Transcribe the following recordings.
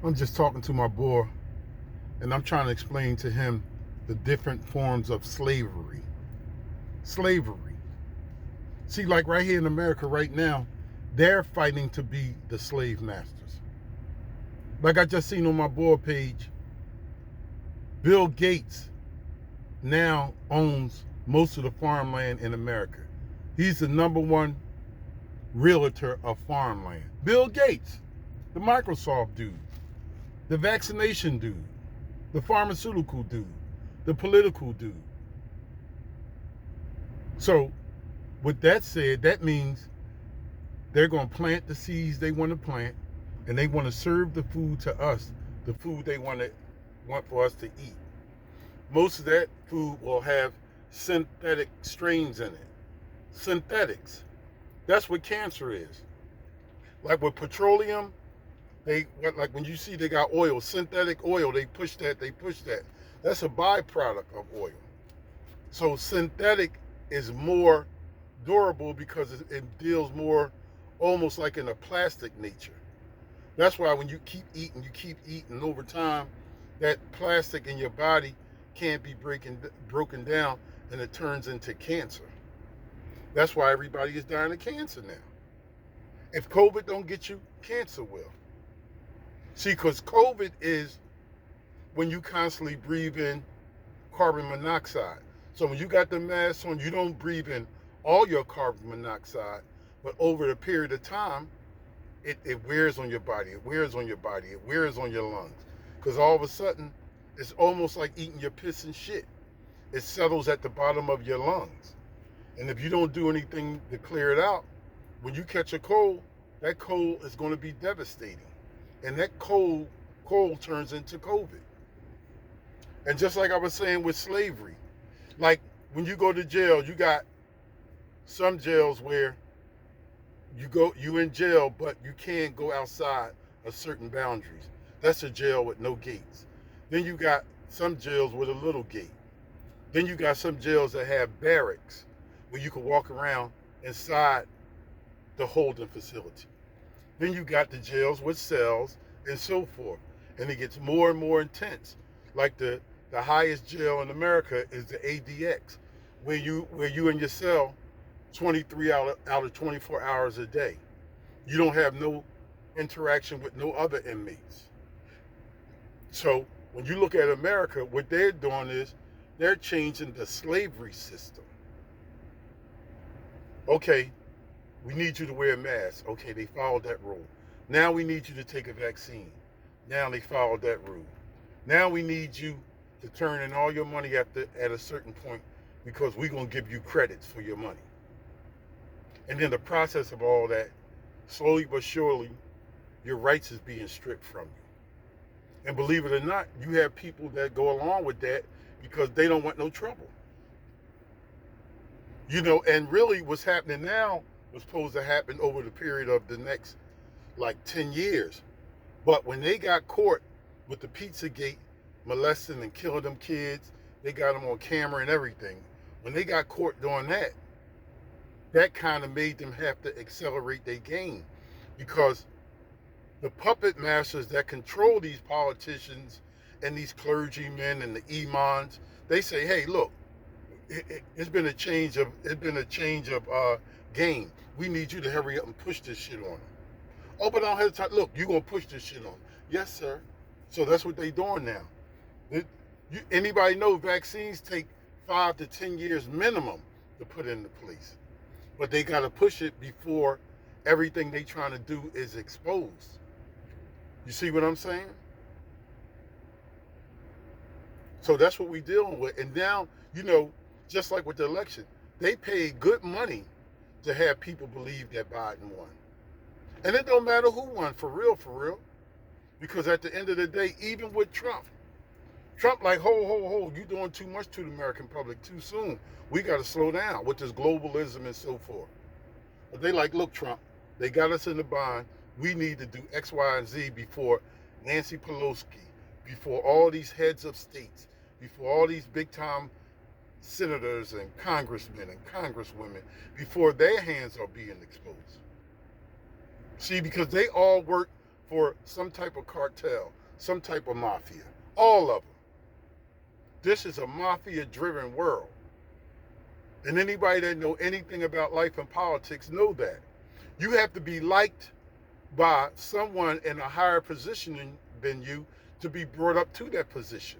I'm just talking to my boy, and I'm trying to explain to him the different forms of slavery. Slavery. See, like right here in America right now, they're fighting to be the slave masters. Like I just seen on my board page, Bill Gates now owns most of the farmland in America. He's the number one realtor of farmland. Bill Gates, the Microsoft dude, the vaccination dude, the pharmaceutical dude, the political dude. So, with that said, that means they're going to plant the seeds they want to plant, and they want to serve the food to us, the food they want for us to eat. Most of that food will have synthetic strains in it. Synthetics. That's what cancer is. Like with petroleum, like when you see they got oil, synthetic oil, they push that. That's a byproduct of oil. So synthetic is more durable because it deals more almost like in a plastic nature. That's why when you keep eating over time, that plastic in your body can't be broken down, and it turns into cancer. That's why everybody is dying of cancer now. If COVID don't get you, cancer will. See, because COVID is when you constantly breathe in carbon monoxide. So when you got the mask on, you don't breathe in all your carbon monoxide, but over a period of time, it wears on your body, it wears on your lungs. Because all of a sudden, it's almost like eating your piss and shit. It settles at the bottom of your lungs. And if you don't do anything to clear it out, when you catch a cold, that cold is going to be devastating. And that cold turns into COVID. And just like I was saying with slavery, like when you go to jail, you got some jails where you in jail, but you can't go outside of certain boundaries. That's a jail with no gates. Then you got some jails with a little gate. Then you got some jails that have barracks where you can walk around inside the holding facility. Then you got the jails with cells and so forth. And it gets more and more intense. Like the highest jail in America is the ADX, where you in your cell 23 out of 24 hours a day. You don't have no interaction with no other inmates. So when you look at America, what they're doing is they're changing the slavery system. Okay, we need you to wear a mask. Okay, they followed that rule. Now we need you to take a vaccine. Now they followed that rule. Now we need you to turn in all your money at a certain point because we're going to give you credits for your money. And then the process of all that, slowly but surely, your rights is being stripped from you. And believe it or not, you have people that go along with that because they don't want no trouble. And really what's happening now was supposed to happen over the period of the next, 10 years. But when they got caught with the Pizzagate molesting and killing them kids, they got them on camera and everything. When they got caught doing that kind of made them have to accelerate their game, because the puppet masters that control these politicians and these clergymen and the imams, they say, hey, look, it's been a change of game. We need you to hurry up and push this shit on them. Oh, but I don't have time. Look, you're going to push this shit on them. Yes, sir. So that's what they're doing now. Anybody know vaccines take 5 to 10 years minimum to put into place. But they got to push it before everything they trying to do is exposed. You see what I'm saying? So that's what we dealing with. And now, just like with the election, they paid good money to have people believe that Biden won. And it don't matter who won, for real. Because at the end of the day, even with Trump like, ho, you doing too much to the American public too soon. We got to slow down with this globalism and so forth. But they like, look, Trump, they got us in the bind. We need to do X, Y, and Z before Nancy Pelosi, before all these heads of states, before all these big-time senators and congressmen and congresswomen, before their hands are being exposed. See, because they all work for some type of cartel, some type of mafia. All of them. This is a mafia-driven world. And anybody that know anything about life and politics know that. You have to be liked by someone in a higher position than you to be brought up to that position.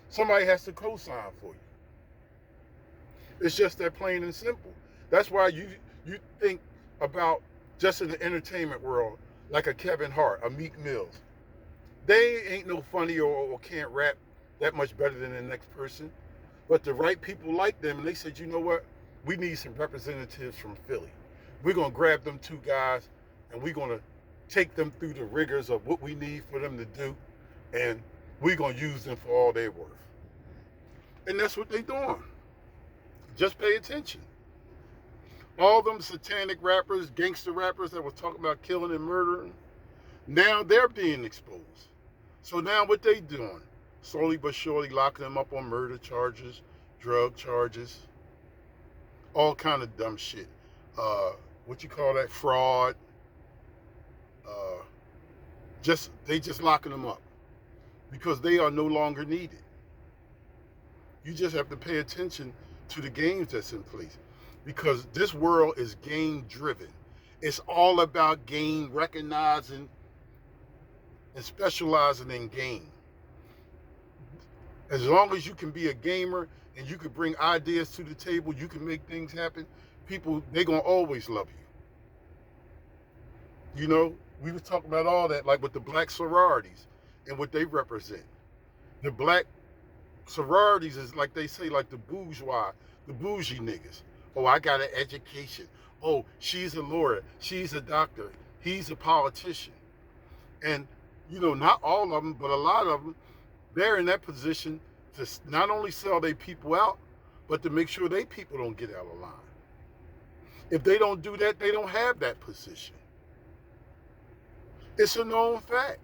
Somebody has to co-sign for you. It's just that plain and simple. That's why you think about just in the entertainment world, like a Kevin Hart, a Meek Mills. They ain't no funny or can't rap that much better than the next person. But the right people like them, and they said, you know what? We need some representatives from Philly. We're going to grab them two guys, and we're going to take them through the rigors of what we need for them to do, and we're going to use them for all they're worth. And that's what they're doing. Just pay attention. All them satanic rappers, gangster rappers that was talking about killing and murdering, now they're being exposed. So now what they doing? Slowly but surely locking them up on murder charges, drug charges, all kind of dumb shit. What you call that? Fraud. They just locking them up because they are no longer needed. You just have to pay attention to the games that's in place because this world is game driven. It's all about game, recognizing and specializing in game. As long as you can be a gamer and you can bring ideas to the table, you can make things happen, people, they're going to always love you. You know, we were talking about all that, like with the black sororities and what they represent. The black sororities is like they say, like the bourgeois, the bougie niggas. Oh, I got an education. Oh, she's a lawyer. She's a doctor. He's a politician. And, you know, not all of them, but a lot of them, they're in that position to not only sell their people out, but to make sure their people don't get out of line. If they don't do that, they don't have that position. It's a known fact.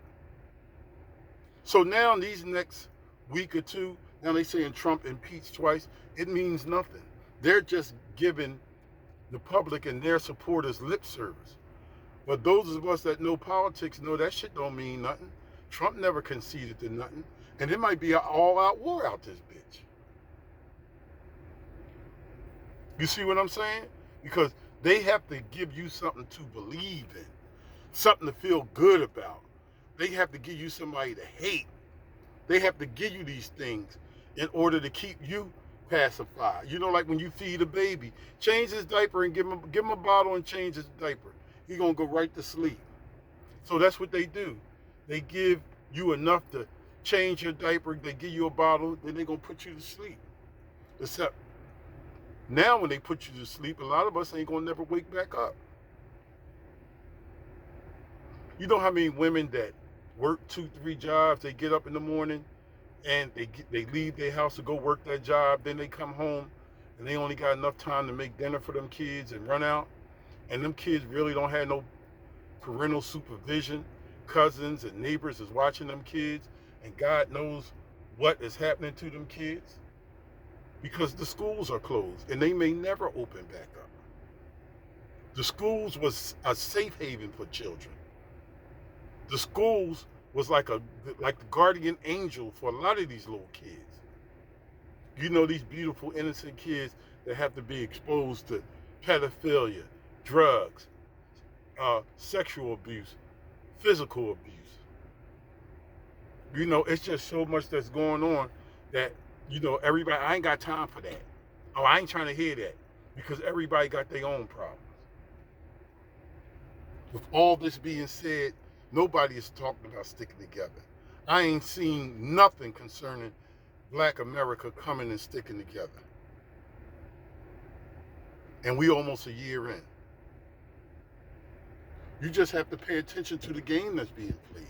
So now these next week or two, now they saying Trump impeached twice, it means nothing. They're just giving the public and their supporters lip service. But those of us that know politics know that shit don't mean nothing. Trump never conceded to nothing. And it might be an all-out war out this bitch. You see what I'm saying? Because they have to give you something to believe in, something to feel good about. They have to give you somebody to hate. They have to give you these things in order to keep you pacified. You know, like when you feed a baby, change his diaper and give him a bottle and change his diaper. He's going to go right to sleep. So that's what they do. They give you enough to change your diaper, they give you a bottle, then they're going to put you to sleep. Except now when they put you to sleep, a lot of us ain't going to never wake back up. You know how many women that work 2-3 jobs, they get up in the morning and they leave their house to go work that job, then they come home and they only got enough time to make dinner for them kids and run out, and them kids really don't have no parental supervision. Cousins and neighbors is watching them kids, and God knows what is happening to them kids because the schools are closed and they may never open back up. The schools was a safe haven for children. The schools was like the guardian angel for a lot of these little kids. You know, these beautiful, innocent kids that have to be exposed to pedophilia, drugs, sexual abuse, physical abuse. You know, it's just so much that's going on that, you know, everybody, I ain't got time for that. Oh, I ain't trying to hear that because everybody got their own problems. With all this being said, nobody is talking about sticking together. I ain't seen nothing concerning Black America coming and sticking together. And we almost a year in. You just have to pay attention to the game that's being played.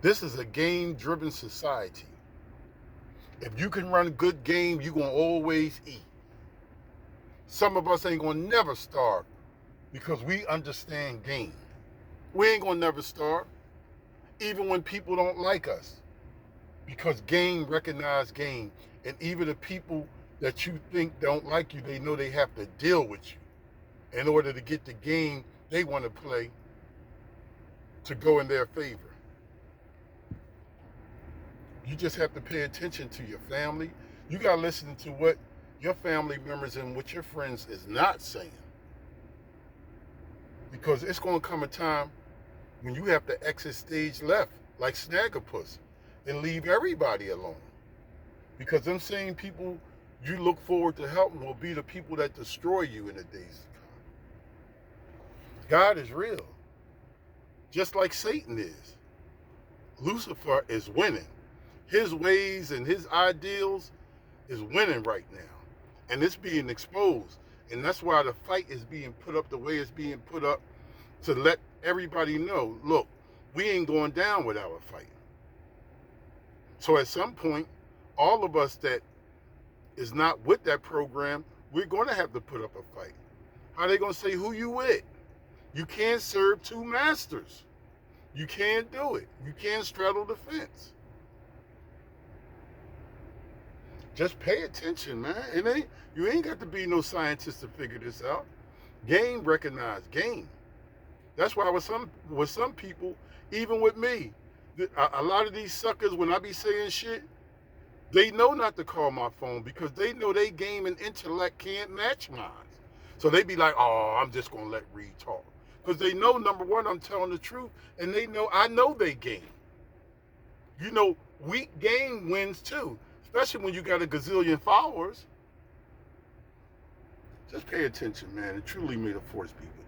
This is a game-driven society. If you can run a good game, you're going to always eat. Some of us ain't going to never starve because we understand game. We ain't going to never starve, even when people don't like us, because game recognize game. And even the people that you think don't like you, they know they have to deal with you in order to get the game they want to play to go in their favor. You just have to pay attention to your family. You got to listen to what your family members and what your friends is not saying. Because it's going to come a time when you have to exit stage left, like Snagglepuss, and leave everybody alone. Because them same people you look forward to helping will be the people that destroy you in the days to come. God is real, just like Satan is. Lucifer is winning. His ways and his ideals is winning right now. And it's being exposed. And that's why the fight is being put up the way it's being put up, to let everybody know, look, we ain't going down without a fight. So at some point, all of us that is not with that program, we're going to have to put up a fight. How are they going to say who you with? You can't serve two masters. You can't do it. You can't straddle the fence. Just pay attention, man. You ain't got to be no scientist to figure this out. Game recognized game. That's why with some people, even with me, a lot of these suckers, when I be saying shit, they know not to call my phone because they know they game and intellect can't match mine. So they be like, oh, I'm just going to let Reed talk. Because they know, number one, I'm telling the truth, and they know I know they game. You know, weak game wins too, especially when you got a gazillion followers. Just pay attention, man, and truly may the force be with you.